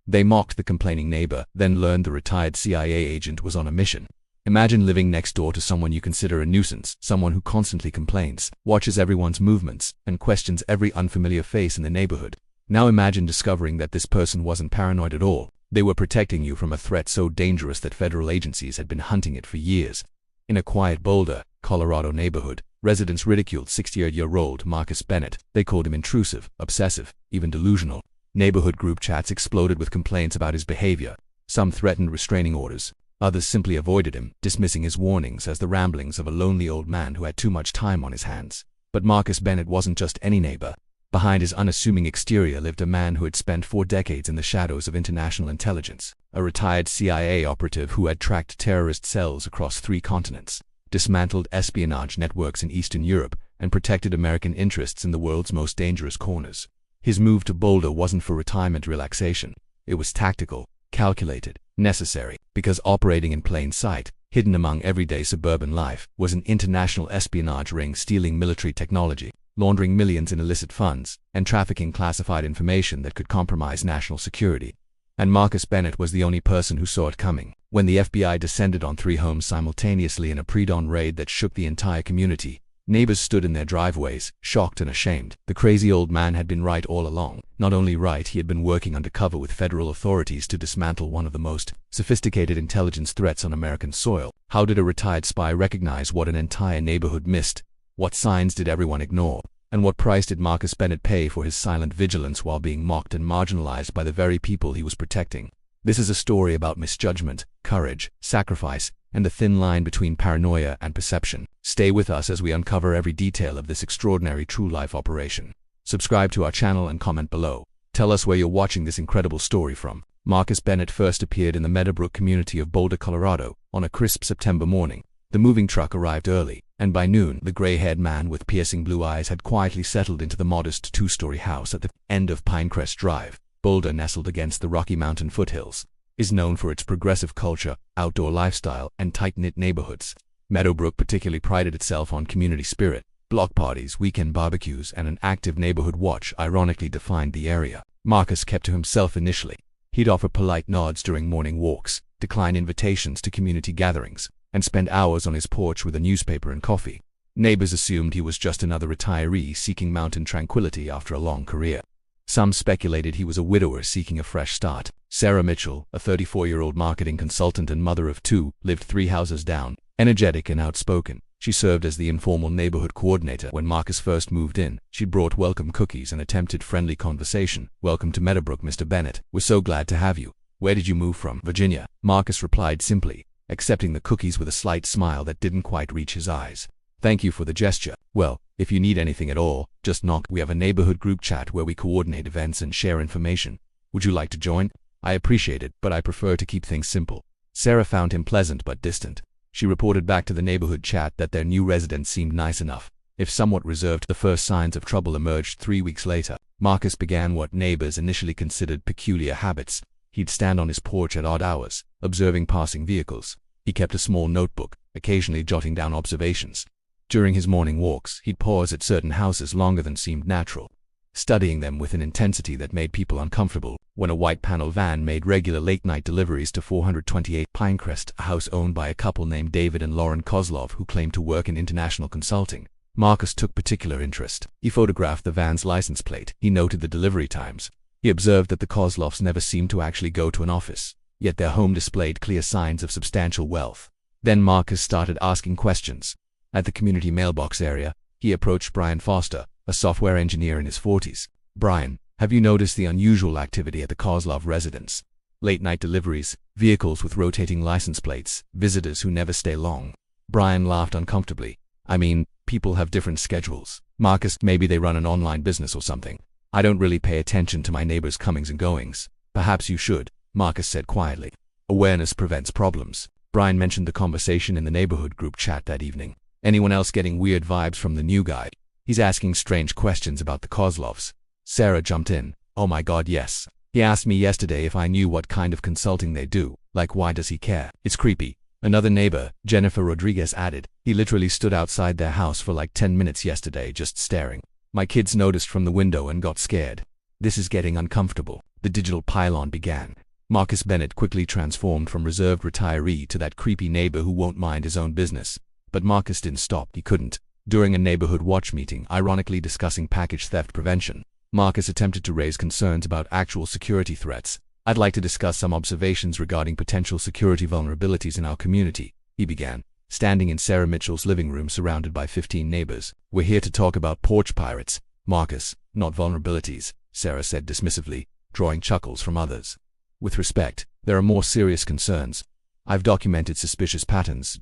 They mocked the complaining neighbor, then learned the retired CIA agent was on a mission. Imagine living next door to someone you consider a nuisance, someone who constantly complains, watches everyone's movements, and questions every unfamiliar face in the neighborhood. Now imagine discovering that this person wasn't paranoid at all. They were protecting you from a threat so dangerous that federal agencies had been hunting it for years. In a quiet Boulder, Colorado neighborhood, residents ridiculed 60-year-old Marcus Bennett. They called him intrusive, obsessive, even delusional. Neighborhood group chats exploded with complaints about his behavior. Some threatened restraining orders. Others simply avoided him, dismissing his warnings as the ramblings of a lonely old man who had too much time on his hands. But Marcus Bennett wasn't just any neighbor. Behind his unassuming exterior lived a man who had spent 4 decades in the shadows of international intelligence, a retired CIA operative who had tracked terrorist cells across 3 continents, dismantled espionage networks in Eastern Europe, and protected American interests in the world's most dangerous corners. His move to Boulder wasn't for retirement relaxation. It was tactical, calculated, necessary, because operating in plain sight, hidden among everyday suburban life, was an international espionage ring stealing military technology, laundering millions in illicit funds, and trafficking classified information that could compromise national security. And Marcus Bennett was the only person who saw it coming. When the FBI descended on 3 homes simultaneously in a pre-dawn raid that shook the entire community, neighbors stood in their driveways, shocked and ashamed. The crazy old man had been right all along. Not only right, he had been working undercover with federal authorities to dismantle one of the most sophisticated intelligence threats on American soil. How did a retired spy recognize what an entire neighborhood missed? What signs did everyone ignore? And what price did Marcus Bennett pay for his silent vigilance while being mocked and marginalized by the very people he was protecting? This is a story about misjudgment, courage, sacrifice, and the thin line between paranoia and perception. Stay with us as we uncover every detail of this extraordinary true-life operation. Subscribe to our channel and comment below. Tell us where you're watching this incredible story from. Marcus Bennett first appeared in the Meadowbrook community of Boulder, Colorado, on a crisp September morning. The moving truck arrived early, and by noon, the gray-haired man with piercing blue eyes had quietly settled into the modest 2-story house at the end of Pinecrest Drive. Boulder, nestled against the Rocky Mountain foothills, is known for its progressive culture, outdoor lifestyle, and tight-knit neighborhoods. Meadowbrook particularly prided itself on community spirit. Block parties, weekend barbecues, and an active neighborhood watch ironically defined the area. Marcus kept to himself initially. He'd offer polite nods during morning walks, decline invitations to community gatherings, and spend hours on his porch with a newspaper and coffee. Neighbors assumed he was just another retiree seeking mountain tranquility after a long career. Some speculated he was a widower seeking a fresh start. Sarah Mitchell, a 34-year-old marketing consultant and mother of 2, lived 3 houses down. Energetic and outspoken, she served as the informal neighborhood coordinator. When Marcus first moved in, she brought welcome cookies and attempted friendly conversation. "Welcome to Meadowbrook, Mr. Bennett. We're so glad to have you. Where did you move from?" "Virginia," Marcus replied simply, accepting the cookies with a slight smile that didn't quite reach his eyes. "Thank you for the gesture. Well, if you need anything at all, just knock. We have a neighborhood group chat where we coordinate events and share information. Would you like to join?" "I appreciate it, but I prefer to keep things simple." Sarah found him pleasant but distant. She reported back to the neighborhood chat that their new resident seemed nice enough, if somewhat reserved. The first signs of trouble emerged 3 weeks later. Marcus began what neighbors initially considered peculiar habits. He'd stand on his porch at odd hours, observing passing vehicles. He kept a small notebook, occasionally jotting down observations. During his morning walks, he'd pause at certain houses longer than seemed natural, studying them with an intensity that made people uncomfortable. When a white panel van made regular late-night deliveries to 428 Pinecrest, a house owned by a couple named David and Lauren Kozlov who claimed to work in international consulting, Marcus took particular interest. He photographed the van's license plate. He noted the delivery times. He observed that the Kozlovs never seemed to actually go to an office, yet their home displayed clear signs of substantial wealth. Then Marcus started asking questions. At the community mailbox area, he approached Brian Foster, a software engineer in his 40s. "Brian, have you noticed the unusual activity at the Kozlov residence? Late-night deliveries, vehicles with rotating license plates, visitors who never stay long." Brian laughed uncomfortably. "I mean, people have different schedules. Marcus, maybe they run an online business or something. I don't really pay attention to my neighbors' comings and goings." "Perhaps you should," Marcus said quietly. "Awareness prevents problems." Brian mentioned the conversation in the neighborhood group chat that evening. "Anyone else getting weird vibes from the new guy? He's asking strange questions about the Kozlovs." Sarah jumped in. "Oh my God, yes. He asked me yesterday if I knew what kind of consulting they do. Like, why does he care? It's creepy." Another neighbor, Jennifer Rodriguez, added, "He literally stood outside their house for like 10 minutes yesterday just staring. My kids noticed from the window and got scared." This is getting uncomfortable. The digital pylon began. Marcus Bennett quickly transformed from reserved retiree to that creepy neighbor who won't mind his own business. But Marcus didn't stop. He couldn't. During a neighborhood watch meeting, ironically discussing package theft prevention, Marcus attempted to raise concerns about actual security threats. "I'd like to discuss some observations regarding potential security vulnerabilities in our community," he began, standing in Sarah Mitchell's living room surrounded by 15 neighbors. "We're here to talk about porch pirates, Marcus, not vulnerabilities," Sarah said dismissively, drawing chuckles from others. "With respect, there are more serious concerns. I've documented suspicious patterns."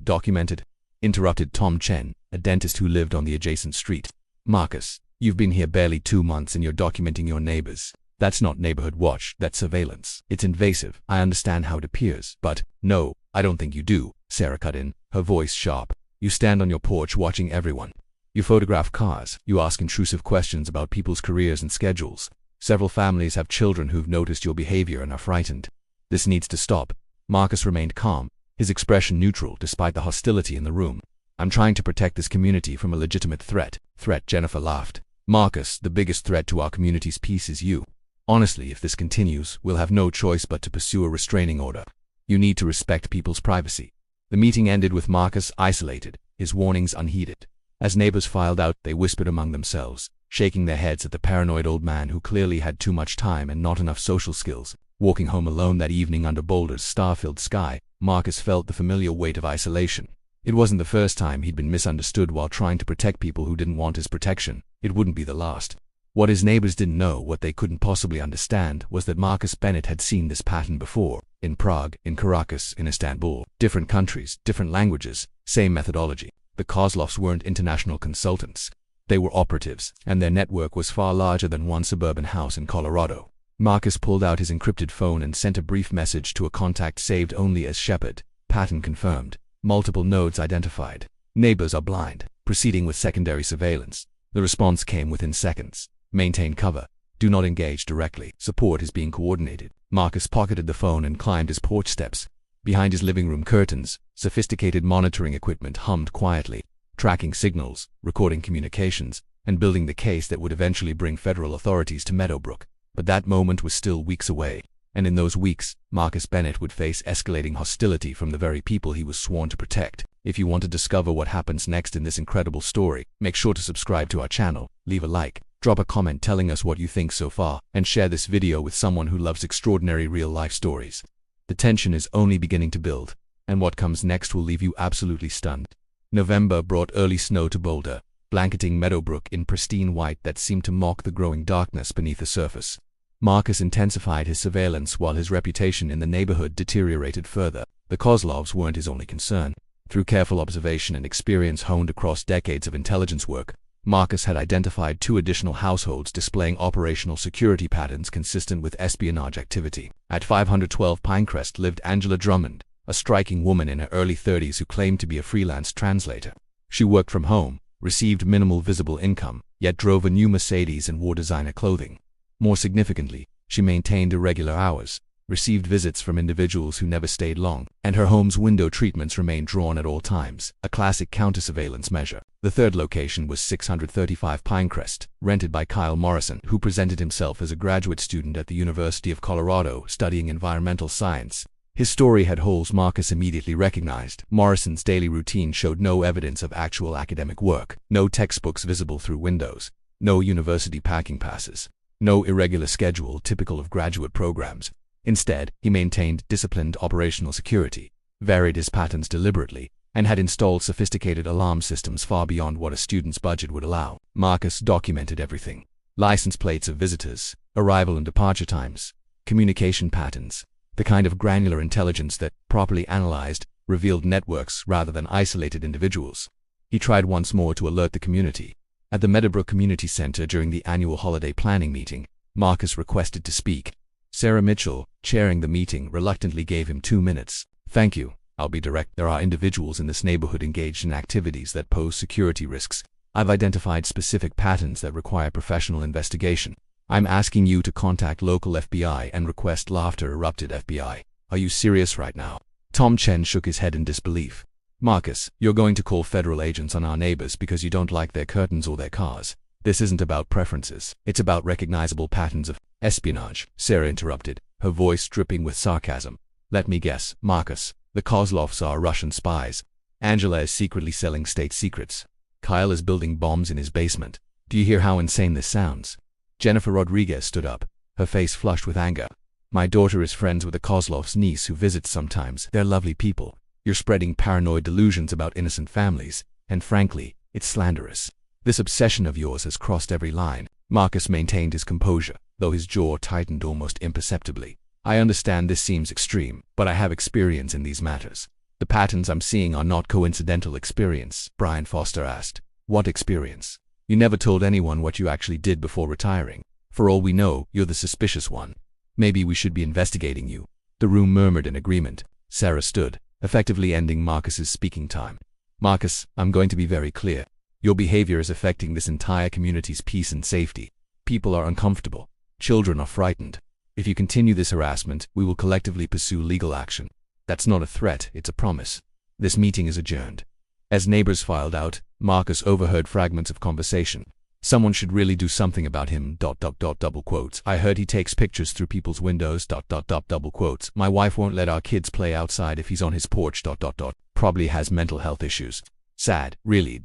Interrupted Tom Chen, a dentist who lived on the adjacent street. "Marcus, you've been here barely 2 months and you're documenting your neighbors. That's not neighborhood watch, that's surveillance. It's invasive. I understand how it appears, but no, I don't think you do," Sarah cut in, her voice sharp. "You stand on your porch watching everyone. You photograph cars. You ask intrusive questions about people's careers and schedules. Several families have children who've noticed your behavior and are frightened. This needs to stop." Marcus remained calm, his expression neutral despite the hostility in the room. "I'm trying to protect this community from a legitimate threat." Jennifer laughed. "Marcus, the biggest threat to our community's peace is you. Honestly, if this continues, we'll have no choice but to pursue a restraining order. You need to respect people's privacy." The meeting ended with Marcus isolated, his warnings unheeded. As neighbors filed out, they whispered among themselves, shaking their heads at the paranoid old man who clearly had too much time and not enough social skills. Walking home alone that evening under Boulder's star-filled sky, Marcus felt the familiar weight of isolation. It wasn't the first time he'd been misunderstood while trying to protect people who didn't want his protection. It wouldn't be the last. What his neighbors didn't know, what they couldn't possibly understand, was that Marcus Bennett had seen this pattern before. In Prague, in Caracas, in Istanbul. Different countries, different languages, same methodology. The Kozlovs weren't international consultants. They were operatives, and their network was far larger than one suburban house in Colorado. Marcus pulled out his encrypted phone and sent a brief message to a contact saved only as Shepard. "Pattern confirmed. Multiple nodes identified. Neighbors are blind. Proceeding with secondary surveillance." The response came within seconds. "Maintain cover. Do not engage directly. Support is being coordinated." Marcus pocketed the phone and climbed his porch steps. Behind his living room curtains, sophisticated monitoring equipment hummed quietly, tracking signals, recording communications, and building the case that would eventually bring federal authorities to Meadowbrook. But that moment was still weeks away, and in those weeks, Marcus Bennett would face escalating hostility from the very people he was sworn to protect. If you want to discover what happens next in this incredible story, make sure to subscribe to our channel, leave a like, drop a comment telling us what you think so far, and share this video with someone who loves extraordinary real-life stories. The tension is only beginning to build, and what comes next will leave you absolutely stunned. November brought early snow to Boulder, blanketing Meadowbrook in pristine white that seemed to mock the growing darkness beneath the surface. Marcus intensified his surveillance while his reputation in the neighborhood deteriorated further. The Kozlovs weren't his only concern. Through careful observation and experience honed across decades of intelligence work, Marcus had identified 2 additional households displaying operational security patterns consistent with espionage activity. At 512 Pinecrest lived Angela Drummond, a striking woman in her early 30s who claimed to be a freelance translator. She worked from home, received minimal visible income, yet drove a new Mercedes and wore designer clothing. More significantly, she maintained irregular hours, received visits from individuals who never stayed long, and her home's window treatments remained drawn at all times, a classic counter-surveillance measure. The third location was 635 Pinecrest, rented by Kyle Morrison, who presented himself as a graduate student at the University of Colorado studying environmental science. His story had holes Marcus immediately recognized. Morrison's daily routine showed no evidence of actual academic work, no textbooks visible through windows, no university packing passes, no irregular schedule typical of graduate programs. Instead, he maintained disciplined operational security, varied his patterns deliberately, and had installed sophisticated alarm systems far beyond what a student's budget would allow. Marcus documented everything. License plates of visitors, arrival and departure times, communication patterns, the kind of granular intelligence that, properly analyzed, revealed networks rather than isolated individuals. He tried once more to alert the community. At the Meadowbrook Community Center during the annual holiday planning meeting, Marcus requested to speak. Sarah Mitchell, chairing the meeting, reluctantly gave him 2 minutes. "Thank you. I'll be direct. There are individuals in this neighborhood engaged in activities that pose security risks. I've identified specific patterns that require professional investigation. I'm asking you to contact local FBI and request." Laughter erupted. "FBI? Are you serious right now?" Tom Chen shook his head in disbelief. "Marcus, you're going to call federal agents on our neighbors because you don't like their curtains or their cars. This isn't about preferences. It's about recognizable patterns of Espionage, Sarah interrupted, her voice dripping with sarcasm. Let me guess, Marcus, the Kozlovs are Russian spies. Angela is secretly selling state secrets. Kyle is building bombs in his basement. Do you hear how insane this sounds? Jennifer Rodriguez stood up, her face flushed with anger. My daughter is friends with the Kozlovs' niece who visits sometimes. They're lovely people. You're spreading paranoid delusions about innocent families, and frankly, it's slanderous. This obsession of yours has crossed every line. Marcus maintained his composure, though his jaw tightened almost imperceptibly. I understand this seems extreme, but I have experience in these matters. The patterns I'm seeing are not coincidental experience, Brian Foster asked. What experience? You never told anyone what you actually did before retiring. For all we know, you're the suspicious one. Maybe we should be investigating you. The room murmured in agreement. Sarah stood, effectively ending Marcus's speaking time. Marcus, I'm going to be very clear. Your behavior is affecting this entire community's peace and safety. People are uncomfortable. Children are frightened. If you continue this harassment, we will collectively pursue legal action. That's not a threat, it's a promise. This meeting is adjourned. As neighbors filed out, Marcus overheard fragments of conversation. Someone should really do something about him, ... I heard he takes pictures through people's windows, ... My wife won't let our kids play outside if he's on his porch, ... Probably has mental health issues. Sad, really, ...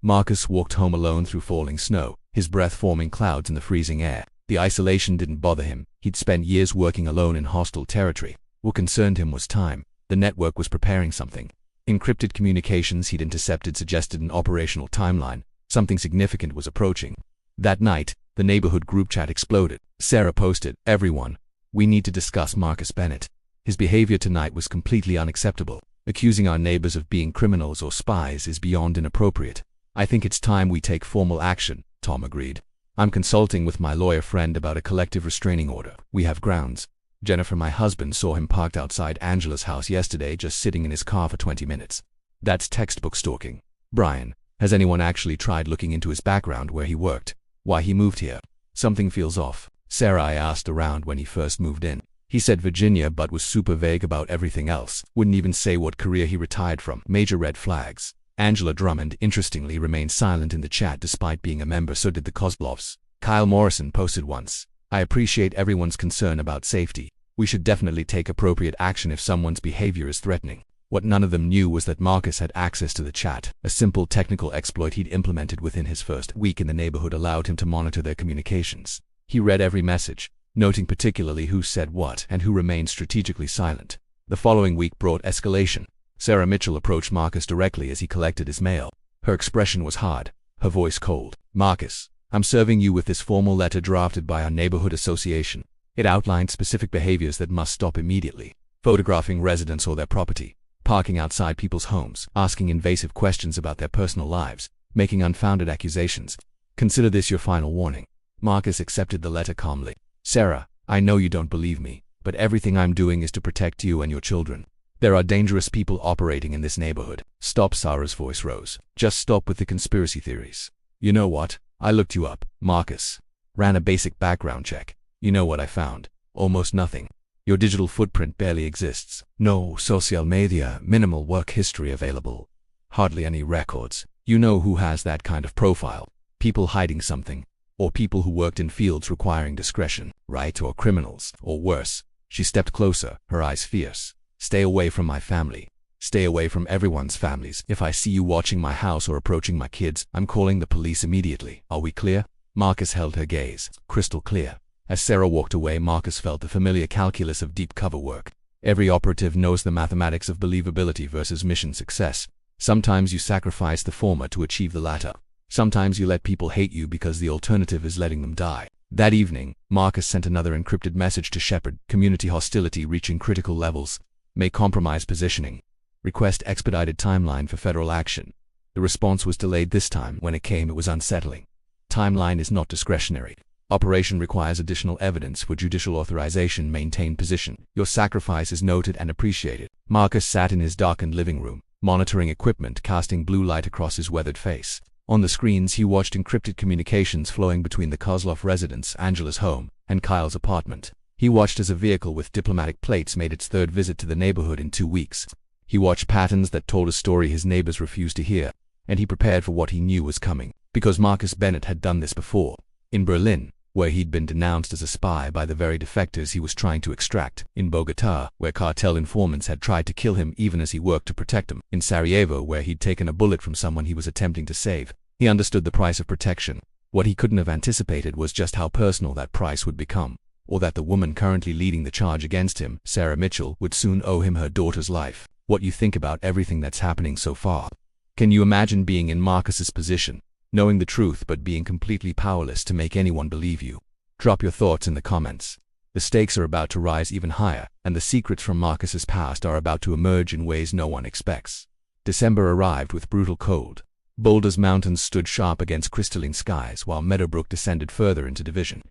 Marcus walked home alone through falling snow, his breath forming clouds in the freezing air. The isolation didn't bother him. He'd spent years working alone in hostile territory. What concerned him was time. The network was preparing something. Encrypted communications he'd intercepted suggested an operational timeline. Something significant was approaching. That night, the neighborhood group chat exploded. Sarah posted, "Everyone, we need to discuss Marcus Bennett. His behavior tonight was completely unacceptable. Accusing our neighbors of being criminals or spies is beyond inappropriate. I think it's time we take formal action," Tom agreed. "I'm consulting with my lawyer friend about a collective restraining order. We have grounds. Jennifer, my husband, saw him parked outside Angela's house yesterday, just sitting in his car for 20 minutes. That's textbook stalking. Brian, has anyone actually tried looking into his background, where he worked, why he moved here? Something feels off." Sarah, I asked around when he first moved in. He said Virginia, but was super vague about everything else. Wouldn't even say what career he retired from. Major red flags. Angela Drummond, interestingly, remained silent in the chat despite being a member. So did the Kozlovs. Kyle Morrison posted once, "I appreciate everyone's concern about safety. We should definitely take appropriate action if someone's behavior is threatening." What none of them knew was that Marcus had access to the chat. A simple technical exploit he'd implemented within his first week in the neighborhood allowed him to monitor their communications. He read every message, noting particularly who said what and who remained strategically silent. The following week brought escalation. Sarah Mitchell approached Marcus directly as he collected his mail. Her expression was hard, her voice cold. "Marcus, I'm serving you with this formal letter drafted by our neighborhood association. It outlined specific behaviors that must stop immediately. Photographing residents or their property, parking outside people's homes, asking invasive questions about their personal lives, making unfounded accusations. Consider this your final warning." Marcus accepted the letter calmly. "Sarah, I know you don't believe me, but everything I'm doing is to protect you and your children. There are dangerous people operating in this neighborhood." "Stop," Sarah's voice rose. "Just stop with the conspiracy theories. You know what? I looked you up, Marcus. Ran a basic background check. You know what I found? Almost nothing. Your digital footprint barely exists. No social media, minimal work history available. Hardly any records. You know who has that kind of profile? People hiding something. Or people who worked in fields requiring discretion, right? Or criminals, or worse." She stepped closer, her eyes fierce. "Stay away from my family. Stay away from everyone's families. If I see you watching my house or approaching my kids, I'm calling the police immediately. Are we clear?" Marcus held her gaze, crystal clear. As Sarah walked away, Marcus felt the familiar calculus of deep cover work. Every operative knows the mathematics of believability versus mission success. Sometimes you sacrifice the former to achieve the latter. Sometimes you let people hate you because the alternative is letting them die. That evening, Marcus sent another encrypted message to Shepard. "Community hostility reaching critical levels. May compromise positioning. Request expedited timeline for federal action." The response was delayed this time. When it came, it was unsettling. "Timeline is not discretionary. Operation requires additional evidence for judicial authorization. Maintain position. Your sacrifice is noted and appreciated." Marcus sat in his darkened living room, monitoring equipment casting blue light across his weathered face. On the screens, he watched encrypted communications flowing between the Kozlov residence, Angela's home, and Kyle's apartment. He watched as a vehicle with diplomatic plates made its third visit to the neighborhood in 2 weeks. He watched patterns that told a story his neighbors refused to hear, and he prepared for what he knew was coming, because Marcus Bennett had done this before. In Berlin, where he'd been denounced as a spy by the very defectors he was trying to extract, in Bogotá, where cartel informants had tried to kill him even as he worked to protect them, in Sarajevo, where he'd taken a bullet from someone he was attempting to save. He understood the price of protection. What he couldn't have anticipated was just how personal that price would become, or that the woman currently leading the charge against him, Sarah Mitchell, would soon owe him her daughter's life. What you think about everything that's happening so far? Can you imagine being in Marcus's position, knowing the truth but being completely powerless to make anyone believe you? Drop your thoughts in the comments. The stakes are about to rise even higher, and the secrets from Marcus's past are about to emerge in ways no one expects. December arrived with brutal cold. Boulder's mountains stood sharp against crystalline skies, while Meadowbrook descended further into division.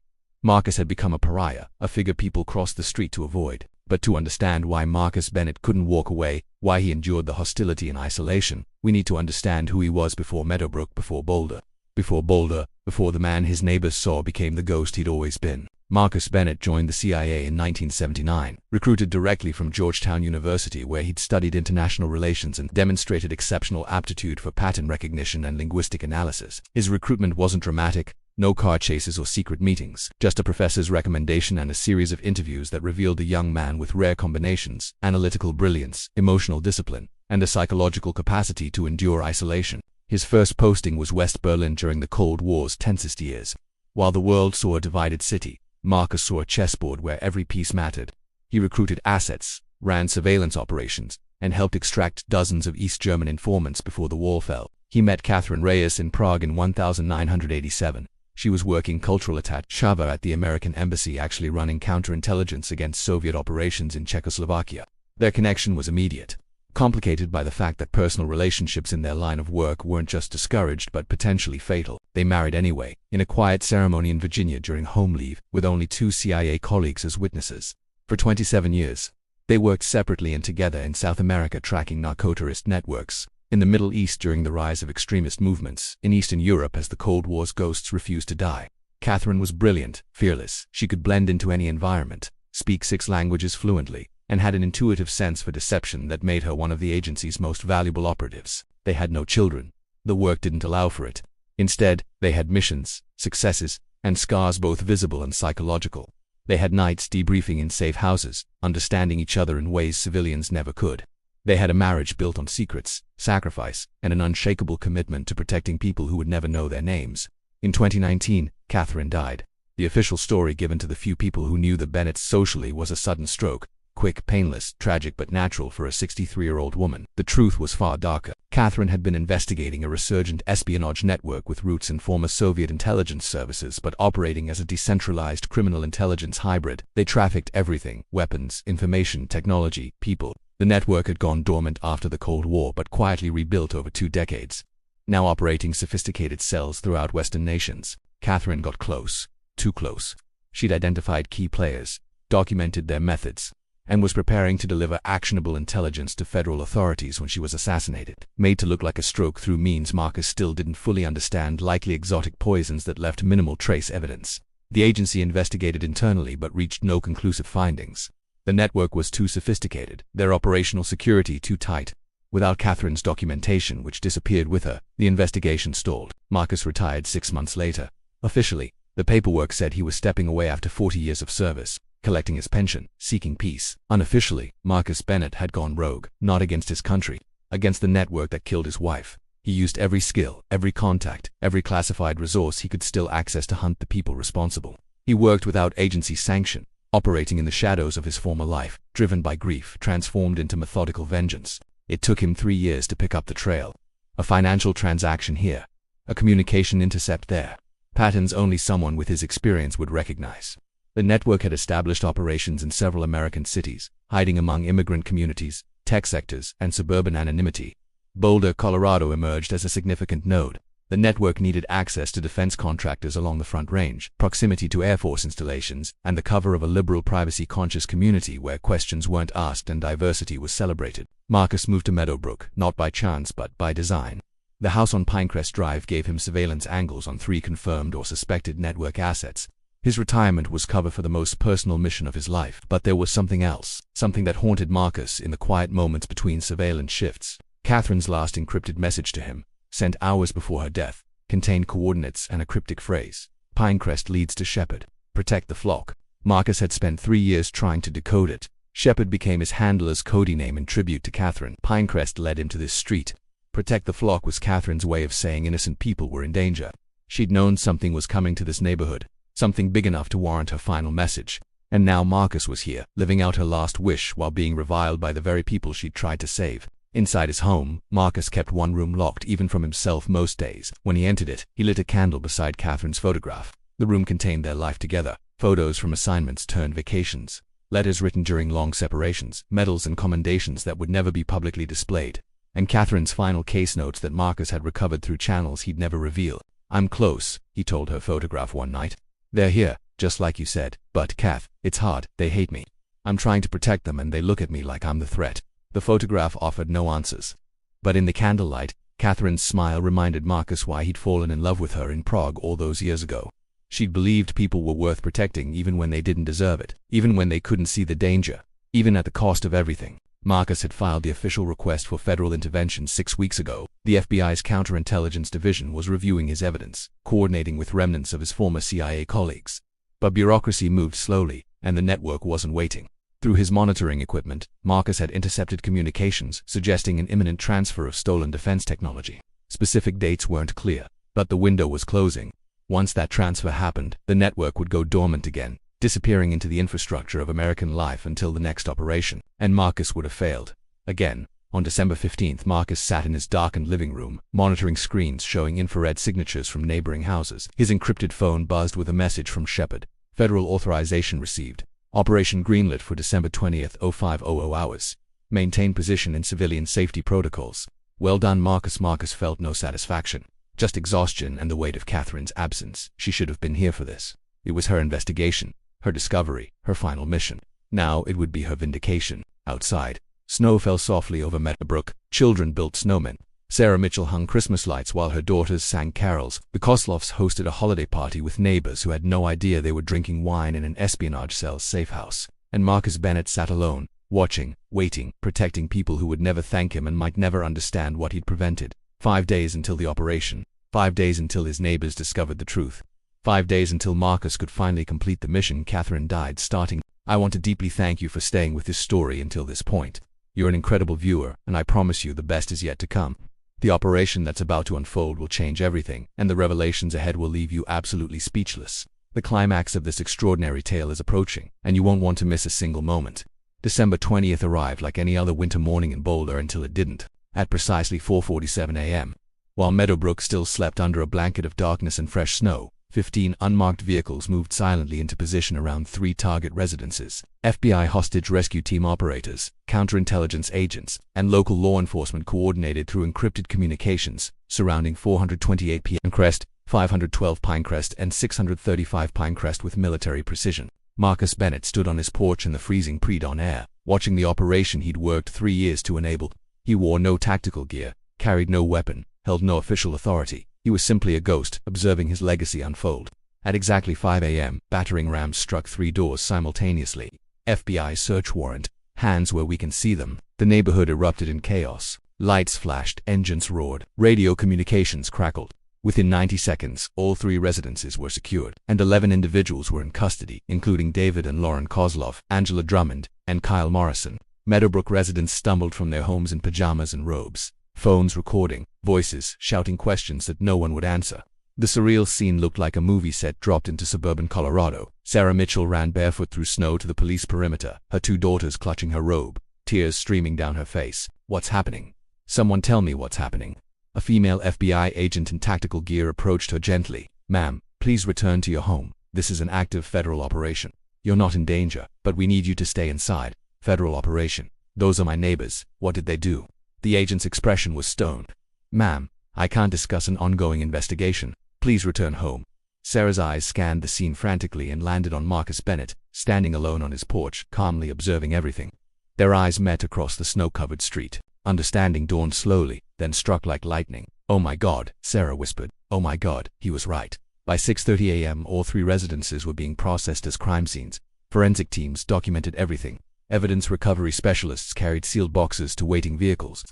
Marcus had become a pariah, a figure people crossed the street to avoid. But to understand why Marcus Bennett couldn't walk away, why he endured the hostility and isolation, we need to understand who he was before Meadowbrook, before Boulder. Before the man his neighbors saw became the ghost he'd always been. Marcus Bennett joined the CIA in 1979, recruited directly from Georgetown University, where he'd studied international relations and demonstrated exceptional aptitude for pattern recognition and linguistic analysis. His recruitment wasn't dramatic. No car chases or secret meetings, just a professor's recommendation and a series of interviews that revealed a young man with rare combinations: analytical brilliance, emotional discipline, and a psychological capacity to endure isolation. His first posting was West Berlin during the Cold War's tensest years. While the world saw a divided city, Marcus saw a chessboard where every piece mattered. He recruited assets, ran surveillance operations, and helped extract dozens of East German informants before the wall fell. He met Catherine Reyes in Prague in 1987. She was working cultural attaché at the American embassy, actually running counterintelligence against Soviet operations in Czechoslovakia. Their connection was immediate, complicated by the fact that personal relationships in their line of work weren't just discouraged but potentially fatal. They married anyway, in a quiet ceremony in Virginia during home leave, with only 2 CIA colleagues as witnesses. For 27 years, they worked separately and together in South America, tracking narco-terrorist networks, in the Middle East during the rise of extremist movements, in Eastern Europe as the Cold War's ghosts refused to die. Catherine was brilliant, fearless. She could blend into any environment, speak 6 languages fluently, and had an intuitive sense for deception that made her one of the agency's most valuable operatives. They had no children. The work didn't allow for it. Instead, they had missions, successes, and scars, both visible and psychological. They had nights debriefing in safe houses, understanding each other in ways civilians never could. They had a marriage built on secrets, sacrifice, and an unshakable commitment to protecting people who would never know their names. In 2019, Catherine died. The official story given to the few people who knew the Bennetts socially was a sudden stroke. Quick, painless, tragic but natural for a 63-year-old woman. The truth was far darker. Catherine had been investigating a resurgent espionage network with roots in former Soviet intelligence services but operating as a decentralized criminal intelligence hybrid. They trafficked everything: weapons, information, technology, people. The network had gone dormant after the Cold War but quietly rebuilt over 2 decades. Now operating sophisticated cells throughout Western nations, Catherine got close. Too close. She'd identified key players, documented their methods, and was preparing to deliver actionable intelligence to federal authorities when she was assassinated. Made to look like a stroke through means Marcus still didn't fully understand, likely exotic poisons that left minimal trace evidence. The agency investigated internally but reached no conclusive findings. The network was too sophisticated, their operational security too tight. Without Catherine's documentation, which disappeared with her, the investigation stalled. Marcus retired 6 months later. Officially, the paperwork said he was stepping away after 40 years of service, collecting his pension, seeking peace. Unofficially, Marcus Bennett had gone rogue, not against his country, against the network that killed his wife. He used every skill, every contact, every classified resource he could still access to hunt the people responsible. He worked without agency sanction, operating in the shadows of his former life, driven by grief, transformed into methodical vengeance. It took him 3 years to pick up the trail. A financial transaction here, a communication intercept there. Patterns only someone with his experience would recognize. The network had established operations in several American cities, hiding among immigrant communities, tech sectors, and suburban anonymity. Boulder, Colorado emerged as a significant node. The network needed access to defense contractors along the Front Range, proximity to Air Force installations, and the cover of a liberal, privacy-conscious community where questions weren't asked and diversity was celebrated. Marcus moved to Meadowbrook, not by chance but by design. The house on Pinecrest Drive gave him surveillance angles on 3 confirmed or suspected network assets. His retirement was cover for the most personal mission of his life. But there was something else, something that haunted Marcus in the quiet moments between surveillance shifts. Catherine's last encrypted message to him, sent hours before her death, contained coordinates and a cryptic phrase: Pinecrest leads to Shepherd. Protect the flock. Marcus had spent 3 years trying to decode it. Shepherd became his handler's code name in tribute to Catherine. Pinecrest led him to this street. Protect the flock was Catherine's way of saying innocent people were in danger. She'd known something was coming to this neighborhood, something big enough to warrant her final message. And now Marcus was here, living out her last wish while being reviled by the very people she'd tried to save. Inside his home, Marcus kept one room locked even from himself most days. When he entered it, he lit a candle beside Catherine's photograph. The room contained their life together, photos from assignments turned vacations, letters written during long separations, medals and commendations that would never be publicly displayed, and Catherine's final case notes that Marcus had recovered through channels he'd never reveal. "I'm close," he told her photograph one night. "They're here, just like you said. But, Kath, it's hard. They hate me. I'm trying to protect them and they look at me like I'm the threat." The photograph offered no answers. But in the candlelight, Catherine's smile reminded Marcus why he'd fallen in love with her in Prague all those years ago. She'd believed people were worth protecting even when they didn't deserve it, even when they couldn't see the danger, even at the cost of everything. Marcus had filed the official request for federal intervention 6 weeks ago. The FBI's counterintelligence division was reviewing his evidence, coordinating with remnants of his former CIA colleagues. But bureaucracy moved slowly, and the network wasn't waiting. Through his monitoring equipment, Marcus had intercepted communications suggesting an imminent transfer of stolen defense technology. Specific dates weren't clear, but the window was closing. Once that transfer happened, the network would go dormant again, disappearing into the infrastructure of American life until the next operation, and Marcus would have failed. Again, on December 15th, Marcus sat in his darkened living room, monitoring screens showing infrared signatures from neighboring houses. His encrypted phone buzzed with a message from Shepherd. Federal authorization received. Operation greenlit for December 20th, 0500 hours. Maintain position in civilian safety protocols. Well done, Marcus. Marcus felt no satisfaction, just exhaustion and the weight of Catherine's absence. She should have been here for this. It was her investigation, her discovery, her final mission. Now it would be her vindication. Outside, snow fell softly over Meadowbrook. Children built snowmen. Sarah Mitchell hung Christmas lights while her daughters sang carols. The Kosloffs hosted a holiday party with neighbors who had no idea they were drinking wine in an espionage cell's safe house. And Marcus Bennett sat alone, watching, waiting, protecting people who would never thank him and might never understand what he'd prevented. 5 days until the operation. 5 days until his neighbors discovered the truth. 5 days until Marcus could finally complete the mission Catherine died starting. "I want to deeply thank you for staying with this story until this point. You're an incredible viewer, and I promise you the best is yet to come. The operation that's about to unfold will change everything, and the revelations ahead will leave you absolutely speechless. The climax of this extraordinary tale is approaching, and you won't want to miss a single moment." December 20th arrived like any other winter morning in Boulder until it didn't. At precisely 4:47 a.m., while Meadowbrook still slept under a blanket of darkness and fresh snow, 15 unmarked vehicles moved silently into position around 3 target residences. FBI hostage rescue team operators, counterintelligence agents, and local law enforcement coordinated through encrypted communications surrounding 428 Pinecrest, 512 Pinecrest, and 635 Pinecrest with military precision. Marcus Bennett stood on his porch in the freezing pre-dawn air, watching the operation he'd worked 3 years to enable. He wore no tactical gear, carried no weapon, held no official authority. He was simply a ghost, observing his legacy unfold. At exactly 5 a.m., battering rams struck 3 doors simultaneously. FBI search warrant. Hands where we can see them. The neighborhood erupted in chaos. Lights flashed, engines roared, radio communications crackled. Within 90 seconds, all 3 residences were secured, and 11 individuals were in custody, including David and Lauren Kozlov, Angela Drummond, and Kyle Morrison. Meadowbrook residents stumbled from their homes in pajamas and robes. Phones recording, voices shouting questions that no one would answer. The surreal scene looked like a movie set dropped into suburban Colorado. Sarah Mitchell ran barefoot through snow to the police perimeter, her 2 daughters clutching her robe, tears streaming down her face. "What's happening? Someone tell me what's happening." A female FBI agent in tactical gear approached her gently. "Ma'am, please return to your home. This is an active federal operation. You're not in danger, but we need you to stay inside." "Federal operation? Those are my neighbors. What did they do?" The agent's expression was stone. "Ma'am, I can't discuss an ongoing investigation. Please return home." Sarah's eyes scanned the scene frantically and landed on Marcus Bennett, standing alone on his porch, calmly observing everything. Their eyes met across the snow-covered street. Understanding dawned slowly, then struck like lightning. "Oh my God," Sarah whispered. "Oh my God, he was right." By 6:30 a.m., all 3 residences were being processed as crime scenes. Forensic teams documented everything. Evidence recovery specialists carried sealed boxes to waiting vehicles.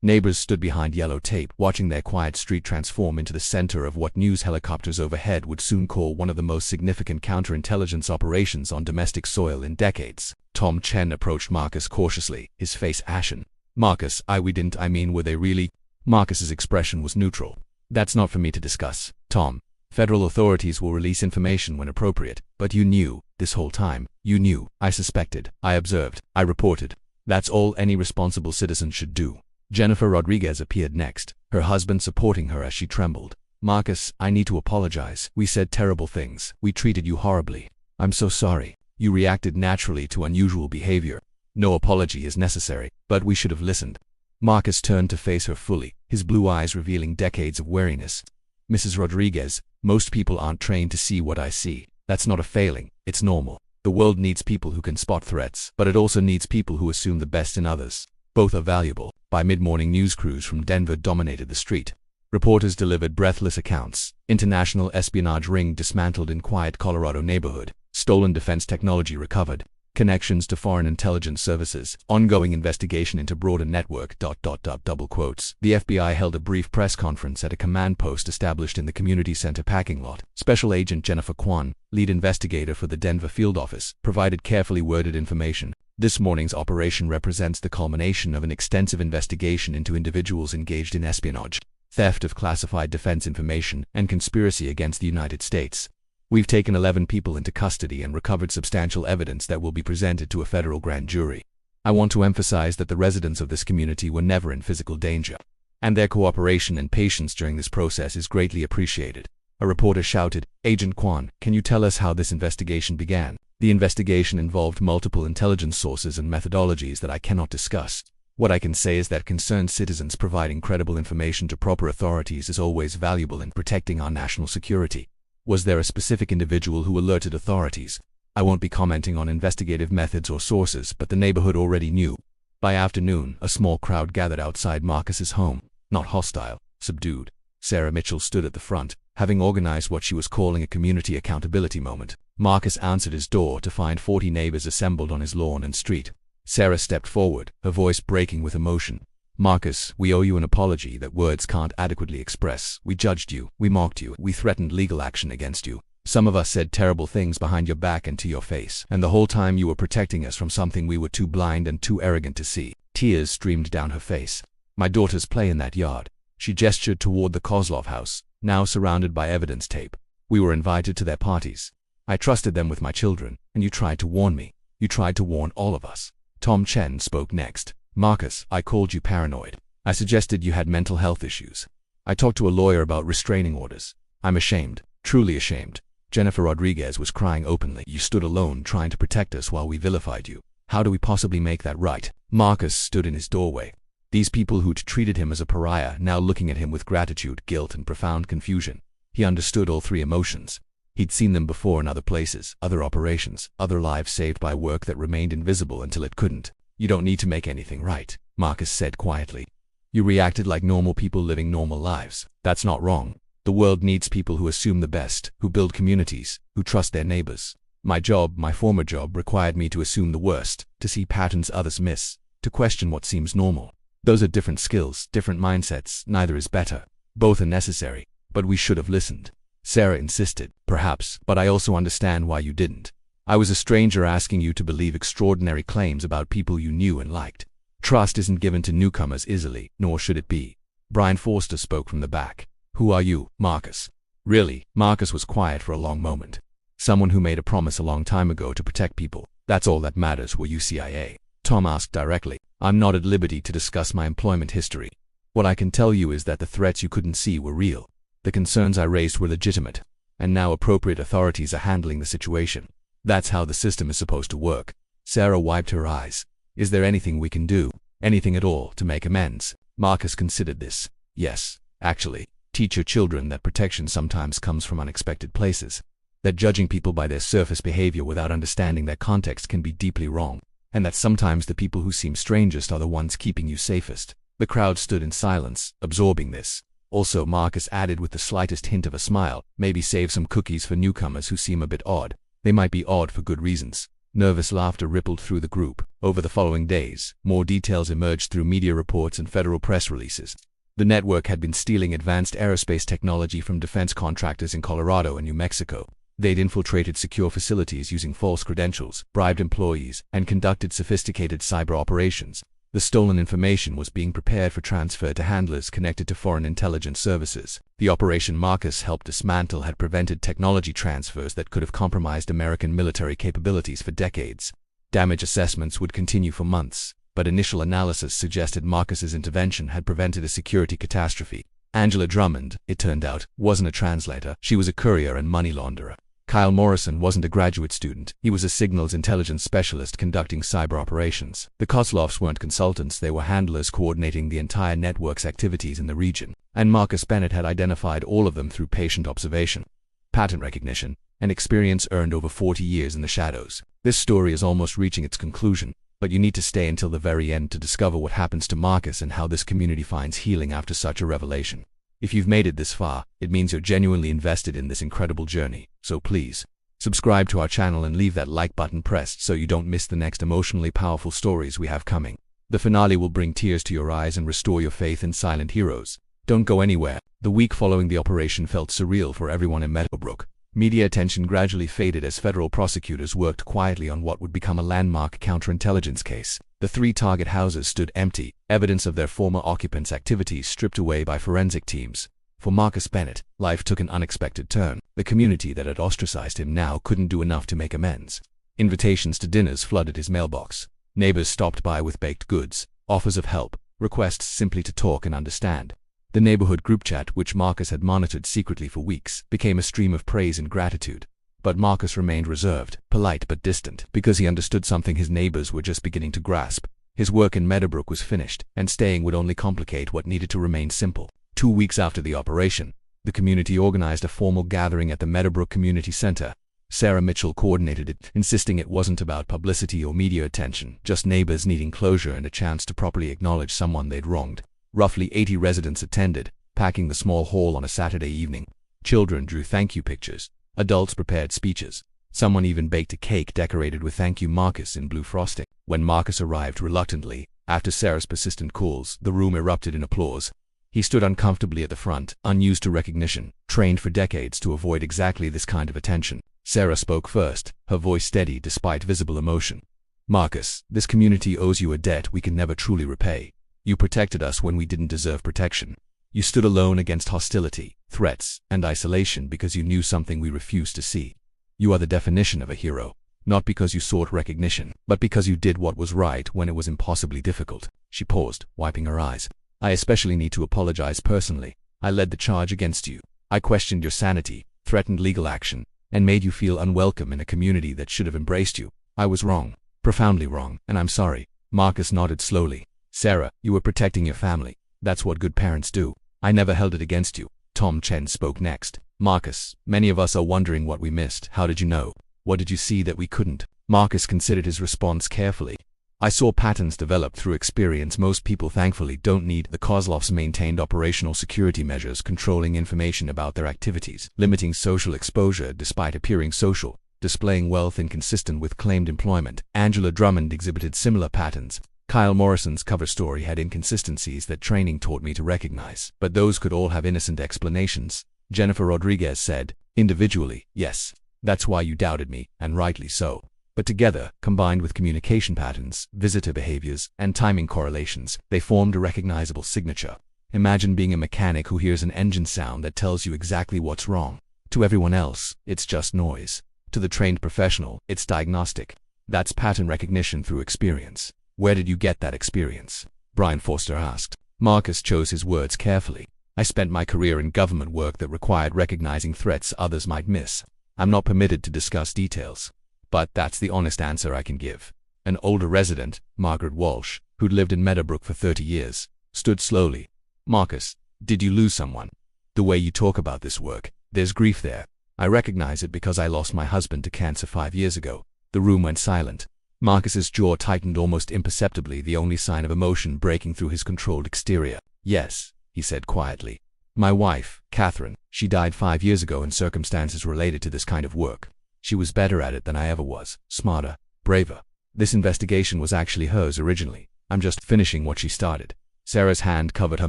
Neighbors stood behind yellow tape, watching their quiet street transform into the center of what news helicopters overhead would soon call one of the most significant counterintelligence operations on domestic soil in decades. Tom Chen approached Marcus cautiously, his face ashen. "Marcus, I mean, were they really?" Marcus's expression was neutral. "That's not for me to discuss, Tom. Federal authorities will release information when appropriate, but you knew, this whole time, you knew. I suspected, I observed, I reported. That's all any responsible citizen should do." Jennifer Rodriguez appeared next, her husband supporting her as she trembled. "Marcus, I need to apologize. We said terrible things. We treated you horribly. I'm so sorry. You reacted naturally to unusual behavior. No apology is necessary, but we should have listened." Marcus turned to face her fully, his blue eyes revealing decades of wariness. "Mrs. Rodriguez, most people aren't trained to see what I see. That's not a failing, it's normal. The world needs people who can spot threats, but it also needs people who assume the best in others. Both are valuable." By mid-morning, news crews from Denver dominated the street. Reporters delivered breathless accounts. International espionage ring dismantled in quiet Colorado neighborhood. Stolen defense technology recovered. Connections to foreign intelligence services. Ongoing investigation into broader network. Double quotes. The FBI held a brief press conference at a command post established in the community center parking lot. Special Agent Jennifer Kwan, lead investigator for the Denver field office, provided carefully worded information. This morning's operation represents the culmination of an extensive investigation into individuals engaged in espionage, theft of classified defense information, and conspiracy against the United States. We've taken 11 people into custody and recovered substantial evidence that will be presented to a federal grand jury. I want to emphasize that the residents of this community were never in physical danger, and their cooperation and patience during this process is greatly appreciated. A reporter shouted, "Agent Kwan, can you tell us how this investigation began?" "The investigation involved multiple intelligence sources and methodologies that I cannot discuss. What I can say is that concerned citizens providing credible information to proper authorities is always valuable in protecting our national security." "Was there a specific individual who alerted authorities?" "I won't be commenting on investigative methods or sources, but the neighborhood already knew." By afternoon, a small crowd gathered outside Marcus's home. Not hostile, subdued. Sarah Mitchell stood at the front, having organized what she was calling a community accountability moment. Marcus answered his door to find 40 neighbors assembled on his lawn and street. Sarah stepped forward, her voice breaking with emotion. "Marcus, we owe you an apology that words can't adequately express. We judged you, we mocked you, we threatened legal action against you. Some of us said terrible things behind your back and to your face, and the whole time you were protecting us from something we were too blind and too arrogant to see." Tears streamed down her face. "My daughters play in that yard." She gestured toward the Kozlov house, now surrounded by evidence tape. "We were invited to their parties. I trusted them with my children, and you tried to warn me. You tried to warn all of us." Tom Chen spoke next. "Marcus, I called you paranoid. I suggested you had mental health issues. I talked to a lawyer about restraining orders. I'm ashamed, truly ashamed." Jennifer Rodriguez was crying openly. "You stood alone trying to protect us while we vilified you. How do we possibly make that right?" Marcus stood in his doorway. These people who'd treated him as a pariah now looking at him with gratitude, guilt, and profound confusion. He understood all three emotions. He'd seen them before in other places, other operations, other lives saved by work that remained invisible until it couldn't. "You don't need to make anything right," Marcus said quietly. "You reacted like normal people living normal lives. That's not wrong. The world needs people who assume the best, who build communities, who trust their neighbors. My job, my former job, required me to assume the worst, to see patterns others miss, to question what seems normal. Those are different skills, different mindsets. Neither is better. Both are necessary, but we should have listened." Sarah insisted. "Perhaps, but I also understand why you didn't. I was a stranger asking you to believe extraordinary claims about people you knew and liked. Trust isn't given to newcomers easily, nor should it be." Brian Forster spoke from the back. "Who are you, Marcus?" "Really?" Marcus was quiet for a long moment. "Someone who made a promise a long time ago to protect people. That's all that matters. Were you CIA?" Tom asked directly. "I'm not at liberty to discuss my employment history. What I can tell you is that the threats you couldn't see were real. The concerns I raised were legitimate, and now appropriate authorities are handling the situation. That's how the system is supposed to work." Sarah wiped her eyes. "Is there anything we can do, anything at all, to make amends?" Marcus considered this. "Yes, actually. Teach your children that protection sometimes comes from unexpected places, that judging people by their surface behavior without understanding their context can be deeply wrong, and that sometimes the people who seem strangest are the ones keeping you safest." The crowd stood in silence, absorbing this. "Also," Marcus added with the slightest hint of a smile, "maybe save some cookies for newcomers who seem a bit odd. They might be odd for good reasons." Nervous laughter rippled through the group. Over the following days, more details emerged through media reports and federal press releases. The network had been stealing advanced aerospace technology from defense contractors in Colorado and New Mexico. They'd infiltrated secure facilities using false credentials, bribed employees, and conducted sophisticated cyber operations. The stolen information was being prepared for transfer to handlers connected to foreign intelligence services. The operation Marcus helped dismantle had prevented technology transfers that could have compromised American military capabilities for decades. Damage assessments would continue for months, but initial analysis suggested Marcus's intervention had prevented a security catastrophe. Angela Drummond, it turned out, wasn't a translator. She was a courier and money launderer. Kyle Morrison wasn't a graduate student. He was a signals intelligence specialist conducting cyber operations. The Kozlovs weren't consultants, they were handlers coordinating the entire network's activities in the region. And Marcus Bennett had identified all of them through patient observation, pattern recognition, and experience earned over 40 years in the shadows. This story is almost reaching its conclusion, but you need to stay until the very end to discover what happens to Marcus and how this community finds healing after such a revelation. If you've made it this far, it means you're genuinely invested in this incredible journey. So please, subscribe to our channel and leave that like button pressed so you don't miss the next emotionally powerful stories we have coming. The finale will bring tears to your eyes and restore your faith in silent heroes. Don't go anywhere. The week following the operation felt surreal for everyone in Meadowbrook. Media attention gradually faded as federal prosecutors worked quietly on what would become a landmark counterintelligence case. The 3 target houses stood empty, evidence of their former occupants' activities stripped away by forensic teams. For Marcus Bennett, life took an unexpected turn. The community that had ostracized him now couldn't do enough to make amends. Invitations to dinners flooded his mailbox. Neighbors stopped by with baked goods, offers of help, requests simply to talk and understand. The neighborhood group chat, which Marcus had monitored secretly for weeks, became a stream of praise and gratitude. But Marcus remained reserved, polite but distant, because he understood something his neighbors were just beginning to grasp. His work in Meadowbrook was finished, and staying would only complicate what needed to remain simple. 2 weeks after the operation, the community organized a formal gathering at the Meadowbrook Community Center. Sarah Mitchell coordinated it, insisting it wasn't about publicity or media attention, just neighbors needing closure and a chance to properly acknowledge someone they'd wronged. Roughly 80 residents attended, packing the small hall on a Saturday evening. Children drew thank you pictures. Adults prepared speeches. Someone even baked a cake decorated with "Thank you Marcus" in blue frosting. When Marcus arrived reluctantly, after Sarah's persistent calls, the room erupted in applause. He stood uncomfortably at the front, unused to recognition, trained for decades to avoid exactly this kind of attention. Sarah spoke first, her voice steady despite visible emotion. "Marcus, this community owes you a debt we can never truly repay. You protected us when we didn't deserve protection. You stood alone against hostility, threats, and isolation because you knew something we refused to see. You are the definition of a hero, not because you sought recognition, but because you did what was right when it was impossibly difficult." She paused, wiping her eyes. "I especially need to apologize personally. I led the charge against you. I questioned your sanity, threatened legal action, and made you feel unwelcome in a community that should have embraced you. I was wrong, profoundly wrong, and I'm sorry." Marcus nodded slowly. "Sarah, you were protecting your family. That's what good parents do. I never held it against you." Tom Chen spoke next. "Marcus, many of us are wondering what we missed. How did you know? What did you see that we couldn't?" Marcus considered his response carefully. "I saw patterns develop through experience most people thankfully don't need." The Kozlovs maintained operational security measures controlling information about their activities, limiting social exposure despite appearing social, displaying wealth inconsistent with claimed employment. Angela Drummond exhibited similar patterns. Kyle Morrison's cover story had inconsistencies that training taught me to recognize, but those could all have innocent explanations. Jennifer Rodriguez said, "Individually, yes. That's why you doubted me, and rightly so. But together, combined with communication patterns, visitor behaviors, and timing correlations, they formed a recognizable signature. Imagine being a mechanic who hears an engine sound that tells you exactly what's wrong. To everyone else, it's just noise. To the trained professional, it's diagnostic. That's pattern recognition through experience." "Where did you get that experience?" Brian Forster asked. Marcus chose his words carefully. "I spent my career in government work that required recognizing threats others might miss. I'm not permitted to discuss details, but that's the honest answer I can give." An older resident, Margaret Walsh, who'd lived in Meadowbrook for 30 years, stood slowly. "Marcus, did you lose someone? The way you talk about this work, there's grief there. I recognize it because I lost my husband to cancer 5 years ago." The room went silent. Marcus's jaw tightened almost imperceptibly, the only sign of emotion breaking through his controlled exterior. "Yes," he said quietly. "My wife, Catherine, she died 5 years ago in circumstances related to this kind of work. She was better at it than I ever was, smarter, braver. This investigation was actually hers originally. I'm just finishing what she started. Sarah's hand covered her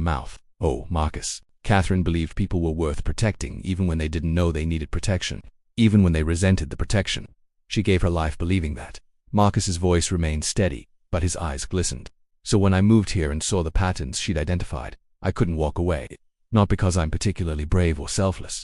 mouth. Oh, Marcus. Catherine believed people were worth protecting even when they didn't know they needed protection, even when they resented the protection. She gave her life believing that. Marcus's voice remained steady, but his eyes glistened. So when I moved here and saw the patterns she'd identified, I couldn't walk away. Not because I'm particularly brave or selfless.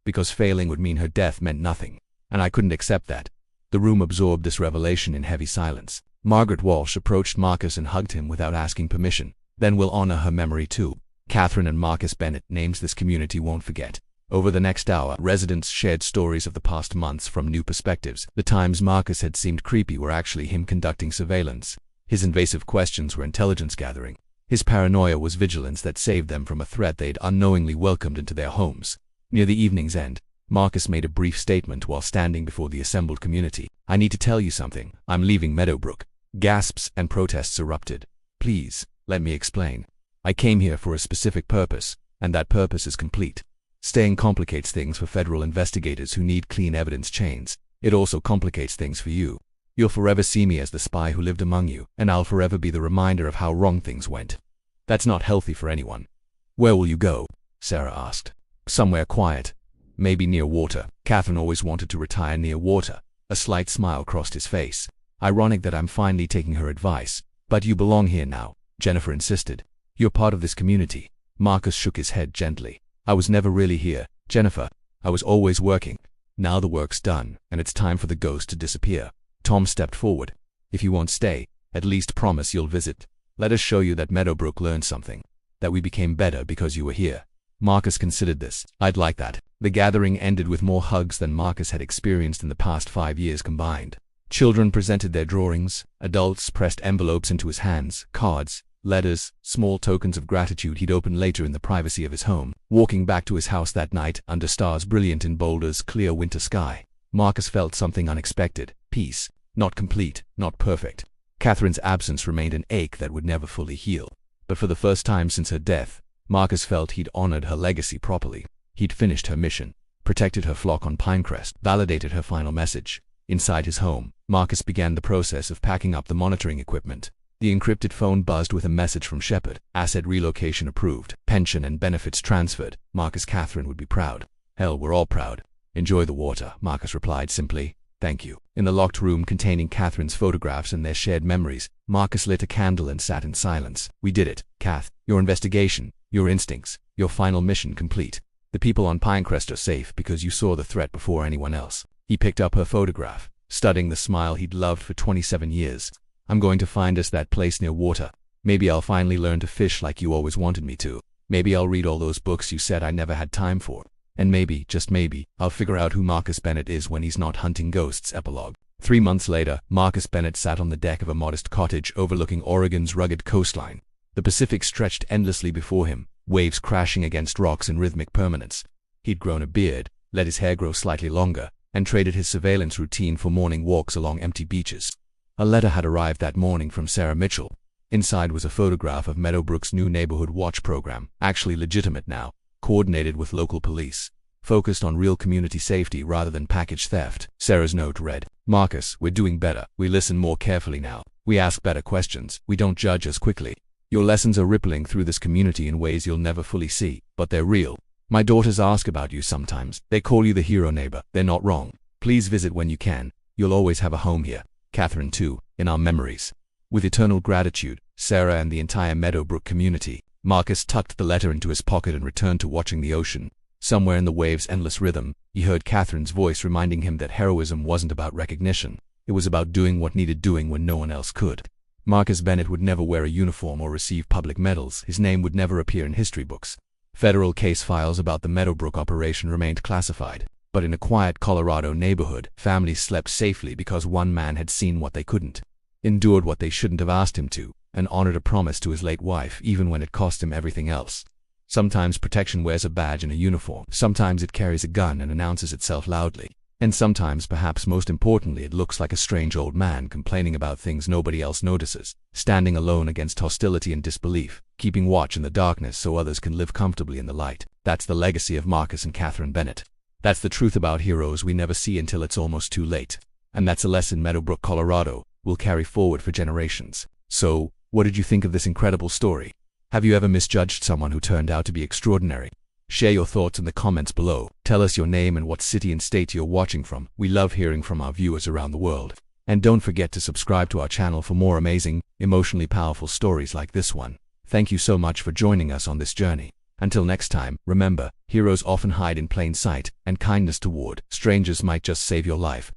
Because failing would mean her death meant nothing, and I couldn't accept that. The room absorbed this revelation in heavy silence. Margaret Walsh approached Marcus and hugged him without asking permission. Then we'll honor her memory too. Catherine and Marcus Bennett, names this community won't forget. Over the next hour, residents shared stories of the past months from new perspectives. The times Marcus had seemed creepy were actually him conducting surveillance. His invasive questions were intelligence gathering. His paranoia was vigilance that saved them from a threat they'd unknowingly welcomed into their homes. Near the evening's end, Marcus made a brief statement while standing before the assembled community. I need to tell you something. I'm leaving Meadowbrook. Gasps and protests erupted. Please, let me explain. I came here for a specific purpose, and that purpose is complete. Staying complicates things for federal investigators who need clean evidence chains. It also complicates things for you. You'll forever see me as the spy who lived among you, and I'll forever be the reminder of how wrong things went. That's not healthy for anyone. Where will you go? Sarah asked. Somewhere quiet. Maybe near water. Catherine always wanted to retire near water. A slight smile crossed his face. Ironic that I'm finally taking her advice. But you belong here now, Jennifer insisted. You're part of this community. Marcus shook his head gently. I was never really here, Jennifer. I was always working. Now the work's done, and it's time for the ghost to disappear. Tom stepped forward. If you won't stay, at least promise you'll visit. Let us show you that Meadowbrook learned something. That we became better because you were here. Marcus considered this. I'd like that. The gathering ended with more hugs than Marcus had experienced in the past 5 years combined. Children presented their drawings. Adults pressed envelopes into his hands, cards, letters, small tokens of gratitude he'd open later in the privacy of his home. Walking back to his house that night, under stars brilliant in Boulder's clear winter sky, Marcus felt something unexpected. Peace. Not complete, not perfect. Catherine's absence remained an ache that would never fully heal. But for the first time since her death, Marcus felt he'd honored her legacy properly. He'd finished her mission, protected her flock on Pinecrest, validated her final message. Inside his home, Marcus began the process of packing up the monitoring equipment. The encrypted phone buzzed with a message from Shepard. Asset relocation approved. Pension and benefits transferred. Marcus. Catherine would be proud. Hell, we're all proud. Enjoy the water, Marcus replied simply. Thank you. In the locked room containing Catherine's photographs and their shared memories, Marcus lit a candle and sat in silence. We did it, Kath. Your investigation, your instincts, your final mission complete. The people on Pinecrest are safe because you saw the threat before anyone else. He picked up her photograph, studying the smile he'd loved for 27 years. I'm going to find us that place near water. Maybe I'll finally learn to fish like you always wanted me to. Maybe I'll read all those books you said I never had time for. And maybe, just maybe, I'll figure out who Marcus Bennett is when he's not hunting ghosts. Epilogue. 3 months later, Marcus Bennett sat on the deck of a modest cottage overlooking Oregon's rugged coastline. The Pacific stretched endlessly before him, waves crashing against rocks in rhythmic permanence. He'd grown a beard, let his hair grow slightly longer, and traded his surveillance routine for morning walks along empty beaches. A letter had arrived that morning from Sarah Mitchell. Inside was a photograph of Meadowbrook's new neighborhood watch program, actually legitimate now, coordinated with local police, focused on real community safety rather than package theft. Sarah's note read, Marcus, we're doing better. We listen more carefully now. We ask better questions. We don't judge as quickly. Your lessons are rippling through this community in ways you'll never fully see, but they're real. My daughters ask about you sometimes. They call you the hero neighbor. They're not wrong. Please visit when you can. You'll always have a home here. Catherine too, in our memories. With eternal gratitude, Sarah and the entire Meadowbrook community. Marcus tucked the letter into his pocket and returned to watching the ocean. Somewhere in the waves' endless rhythm, he heard Catherine's voice reminding him that heroism wasn't about recognition. It was about doing what needed doing when no one else could. Marcus Bennett would never wear a uniform or receive public medals. His name would never appear in history books. Federal case files about the Meadowbrook operation remained classified. But in a quiet Colorado neighborhood, families slept safely because one man had seen what they couldn't, endured what they shouldn't have asked him to, and honored a promise to his late wife even when it cost him everything else. Sometimes protection wears a badge and a uniform. Sometimes it carries a gun and announces itself loudly. And sometimes, perhaps most importantly, it looks like a strange old man complaining about things nobody else notices, standing alone against hostility and disbelief, keeping watch in the darkness so others can live comfortably in the light. That's the legacy of Marcus and Catherine Bennett. That's the truth about heroes we never see until it's almost too late. And that's a lesson Meadowbrook, Colorado will carry forward for generations. So, what did you think of this incredible story? Have you ever misjudged someone who turned out to be extraordinary? Share your thoughts in the comments below. Tell us your name and what city and state you're watching from. We love hearing from our viewers around the world. And don't forget to subscribe to our channel for more amazing, emotionally powerful stories like this one. Thank you so much for joining us on this journey. Until next time, remember, heroes often hide in plain sight, and kindness toward strangers might just save your life.